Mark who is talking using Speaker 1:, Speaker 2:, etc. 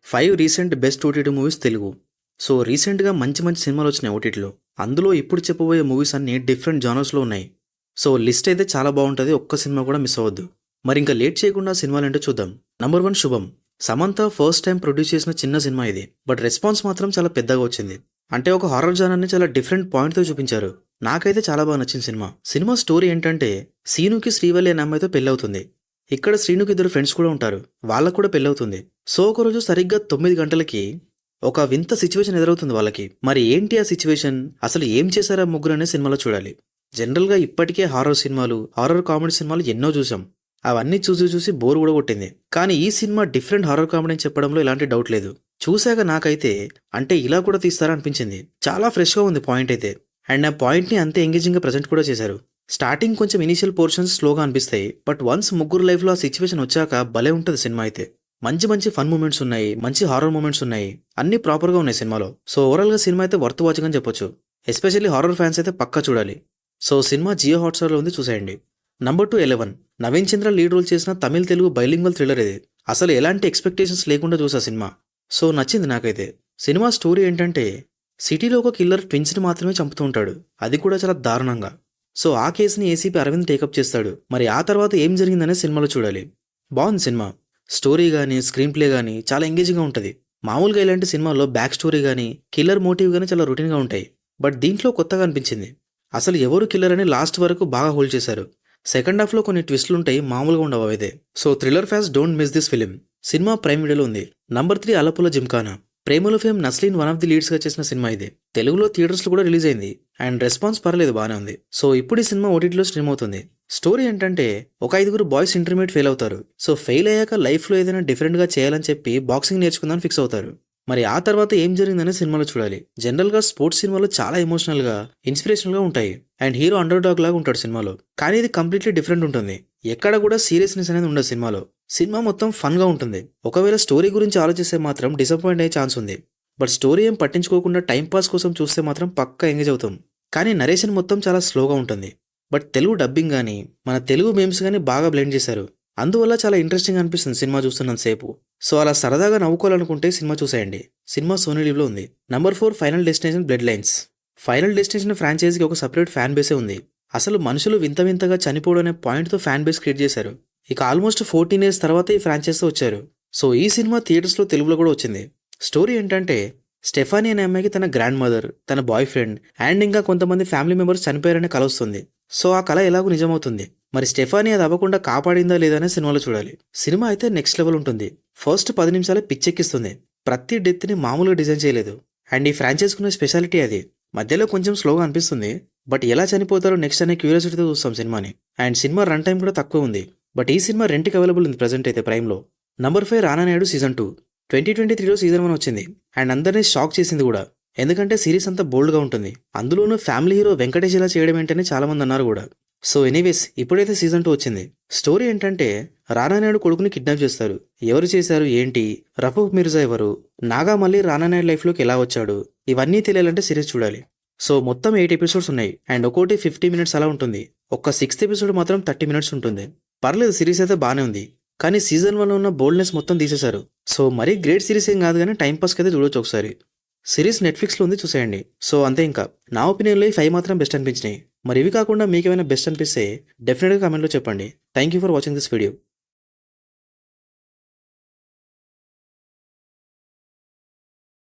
Speaker 1: 5 recent best OTT movies Telugu. So రీసెంట్‌గా మంచి మంచి సినిమాలు వచ్చినాయి ఓటీటీలో. అందులో ఇప్పుడు చెప్పబోయే మూవీస్ అన్నీ డిఫరెంట్ జానర్స్‌లో ఉన్నాయి. సో లిస్ట్ అయితే చాలా బాగుంటది. ఒక్క సినిమా కూడా మిస్ అవ్వద్దు. మరి ఇంకా లేట్ చేయకుండా సినిమాలేంటో చూద్దాం. నంబర్ 1 శుభం. సమంత ఫస్ట్ టైం ప్రొడ్యూస్ చేసిన చిన్న సినిమా ఇది. బట్ రెస్పాన్స్ మాత్రం చాలా పెద్దగా వచ్చింది. అంటే ఒక హారర్ జానర్‌ని చాలా డిఫరెంట్ పాయింట్‌తో చూపించారు. నాకైతే చాలా బాగా నచ్చింది సినిమా. సినిమా స్టోరీ ఏంటంటే సీనుకి శ్రీవల్లి అనే అమ్మాయితో పెళ్లవుతుంది. ఇక్కడ శ్రీనుకి ఇద్దరు ఫ్రెండ్స్ కూడా ఉంటారు. వాళ్ళకు కూడా పెళ్లవుతుంది. సో ఒకరోజు సరిగ్గా 9 గంటలకి ఒక వింత సిచ్యువేషన్ ఎదురవుతుంది వాళ్ళకి. మరి ఏంటి ఆ సిచ్యువేషన్, అసలు ఏం చేశారా ముగ్గురు అనే సినిమాలో చూడాలి. జనరల్గా ఇప్పటికే హారర్ సినిమాలు, హారర్ కామెడీ సినిమాలు ఎన్నో చూసాం. అవన్నీ చూసి చూసి బోర్ కూడా కొట్టింది. కానీ ఈ సినిమా డిఫరెంట్ హారర్ కామెడీ అని చెప్పడంలో ఎలాంటి డౌట్ లేదు. చూశాక నాకైతే అంటే ఇలా కూడా తీస్తారా అనిపించింది. చాలా ఫ్రెష్గా ఉంది పాయింట్ అయితే. అండ్ ఆ పాయింట్ని అంతే ఎంగేజింగ్గా ప్రజెంట్ కూడా చేశారు. స్టార్టింగ్ కొంచెం ఇనీషియల్ పోర్షన్స్ స్లోగా అనిపిస్తాయి. బట్ వన్స్ ముగ్గురు లైఫ్లో ఆ సిచ్యువేషన్ వచ్చాక భలే ఉంటుంది సినిమా అయితే. మంచి మంచి ఫన్ మూమెంట్స్ ఉన్నాయి, మంచి హారర్ మూమెంట్స్ ఉన్నాయి, అన్ని ప్రాపర్గా ఉన్నాయి సినిమాలో. సో ఓవరాల్గా సినిమా అయితే వర్త్ వాచింగ్ అని చెప్పొచ్చు. ఎస్పెషల్లీ హారర్ ఫ్యాన్స్ అయితే పక్కా చూడాలి. సో సినిమా జియో హాట్స్టార్లో ఉంది, చూసేయండి. నంబర్ 2 11. నవీన్ చంద్ర లీడ్ రోల్ చేసిన తమిళ తెలుగు బైలింగ్వల్ థ్రిల్లర్ ఇది. అసలు ఎలాంటి ఎక్స్పెక్టేషన్స్ లేకుండా చూసా సినిమా. సో నచ్చింది నాకైతే. సినిమా స్టోరీ ఏంటంటే సిటీలో ఒక కిల్లర్ ట్విన్స్ని మాత్రమే చంపుతూ ఉంటాడు, అది కూడా చాలా దారుణంగా. సో ఆ కేసుని ఏసీపీ అరవింద్ టేకప్ చేస్తాడు. మరి ఆ తర్వాత ఏం జరిగిందనే సినిమాలో చూడాలి. బాగుంది సినిమా. స్టోరీ కానీ స్క్రీన్ ప్లే కానీ చాలా ఎంగేజింగ్గా ఉంటుంది. మామూలుగా ఇలాంటి సినిమాల్లో బ్యాక్ స్టోరీ కానీ కిల్లర్ మోటివ్ కానీ చాలా రొటీన్గా ఉంటాయి. బట్ దీంట్లో కొత్తగా అనిపించింది. అసలు ఎవరు కిల్లర్ అని లాస్ట్ వరకు బాగా హోల్డ్ చేశారు. సెకండ్ హాఫ్లో కొన్ని ట్విస్టులు ఉంటాయి, మామూలుగా ఉండవు అయితే. So thriller fans don't miss this film. Cinema prime వీడియోలో ఉంది. నంబర్ 3 అలపుల జిమ్ఖానా. ప్రేమలో fame Naslen one of the లీడ్స్గా చేసిన సినిమా ఇది. తెలుగులో థియేటర్స్లో కూడా రిలీజ్ అయింది. అండ్ రెస్పాన్స్ పర్లేదు, బాగానే ఉంది. సో ఇప్పుడు ఈ సినిమా ఓటీటీలో స్ట్రీమ్ అవుతుంది. స్టోరీ ఏంటంటే ఒక 5 బాయ్స్ ఇంటర్మీడియట్ ఫెయిల్ అవుతారు. సో ఫెయిల్ అయ్యాక లైఫ్లో ఏదైనా డిఫరెంట్గా చేయాలని చెప్పి బాక్సింగ్ నేర్చుకుందామని ఫిక్స్ అవుతారు. మరి ఆ తర్వాత ఏం జరిగిందనే సినిమాలో చూడాలి. జనరల్గా స్పోర్ట్స్ సినిమాలు చాలా ఎమోషనల్గా, ఇన్స్పిరేషనల్గా ఉంటాయి. అండ్ హీరో అండర్ డాగ్ లాగా ఉంటాడు సినిమాలో. కానీ ఇది కంప్లీట్లీ డిఫరెంట్ ఉంటుంది. ఎక్కడ కూడా సీరియస్నెస్ అనేది ఉండదు సినిమాలో. సినిమా మొత్తం ఫన్గా ఉంటుంది. ఒకవేళ స్టోరీ గురించి ఆలోచిస్తే మాత్రం డిసప్పాయింట్ అయ్యే ఛాన్స్ ఉంది. బట్ స్టోరీ ఏం పట్టించుకోకుండా టైంపాస్ కోసం చూస్తే మాత్రం పక్కా ఎంగేజ్ అవుతాం. కానీ నరేషన్ మొత్తం చాలా స్లోగా ఉంటుంది. బట్ తెలుగు డబ్బింగ్ కానీ మన తెలుగు మేమ్స్ కానీ బాగా బ్లెండ్ చేశారు. అందువల్ల చాలా ఇంట్రెస్టింగ్ అనిపిస్తుంది సినిమా చూస్తున్నంత సేపు. సో అలా సరదాగా నవ్వుకోవాలనుకుంటే సినిమా చూసేయండి. సినిమా సోనీ లీవ్లో ఉంది. Number 4 final destination blood lines. Final destination ఫ్రాంచైజీకి ఒక సపరేట్ ఫ్యాన్ బేసే ఉంది. అసలు మనుషులు వింత వింతగా చనిపోవడం అనే పాయింట్తో ఫ్యాన్ బేస్ క్రియేట్ చేశారు. ఇక ఆల్మోస్ట్ 14 years తర్వాత ఈ ఫ్రాంచైజ్తో వచ్చారు. సో ఈ సినిమా థియేటర్స్లో తెలుగులో కూడా వచ్చింది. స్టోరీ ఏంటంటే స్టెఫానీ అనే అమ్మాయికి తన గ్రాండ్ మదర్, తన బాయ్ ఫ్రెండ్ అండ్ ఇంకా కొంతమంది ఫ్యామిలీ మెంబర్స్ చనిపోయారనే కల వస్తుంది. సో ఆ కళ ఎలాగో నిజమవుతుంది. మరి స్టెఫానీ అది అవ్వకుండా కాపాడిందా లేదా అనే సినిమాలో చూడాలి. సినిమా అయితే నెక్స్ట్ లెవెల్ ఉంటుంది. ఫస్ట్ 10 నిమిషాలే పిచ్చెక్కిస్తుంది. ప్రతి డెత్ని మామూలుగా డిజైన్ చేయలేదు. అండ్ ఈ ఫ్రాంచైజ్కున్న స్పెషాలిటీ అది. మధ్యలో కొంచెం స్లోగా అనిపిస్తుంది. బట్ ఎలా చనిపోతారో నెక్స్ట్ అనే క్యూరియాసిటీతో చూస్తాం సినిమాని. అండ్ సినిమా రన్ టైం కూడా తక్కువ ఉంది. బట్ ఈ సినిమా రెంట్కి అవైలబుల్ ఉంది ప్రజెంట్ అయితే ప్రైమ్లో. Number 5 Rana Naidu season 2. 2023లో సీజన్ 1 వచ్చింది. అండ్ అందరినీ షాక్ చేసింది కూడా. ఎందుకంటే సిరీస్ అంతా బోల్డ్గా ఉంటుంది. అందులోనూ ఫ్యామిలీ హీరో వెంకటేష్ ఇలా చేయడం ఏంటని చాలా మంది అన్నారు కూడా. సో ఎనీవేస్ ఇప్పుడైతే సీజన్ 2 వచ్చింది. స్టోరీ ఏంటంటే రానా నాయుడు కొడుకుని కిడ్నాప్ చేస్తారు. ఎవరు చేశారు ఏంటి, రఫూక్ మిర్జా ఎవరు, నాగా మళ్ళీ రానా నాయుడు లైఫ్లోకి ఎలా వచ్చాడు, ఇవన్నీ తెలియాలంటే సిరీస్ చూడాలి. సో మొత్తం 8 ఎపిసోడ్స్ ఉన్నాయి. అండ్ ఒక్కోటి 50 minutes అలా ఉంటుంది. ఒక్క 6th ఎపిసోడ్ మాత్రం 30 minutes ఉంటుంది. పర్లేదు, సిరీస్ అయితే బాగానే ఉంది. కానీ సీజన్ 1లో ఉన్న బోల్డ్నెస్ మొత్తం తీసేశారు. సో మరీ గ్రేట్ సిరీస్ ఏం కాదు, కానీ టైంపాస్కి అయితే చూడొచ్చు ఒకసారి. సిరీస్ నెట్ఫ్లిక్స్లో ఉంది, చూసేయండి. సో అంతే. ఇంకా నా ఒపీనియన్లో ఈ 5 మాత్రం బెస్ట్ అనిపించినాయి. మరి ఇవి కాకుండా మీకు ఏమైనా బెస్ట్ అనిపిస్తే డెఫినెట్గా కామెంట్లో చెప్పండి. Thank you for watching this video.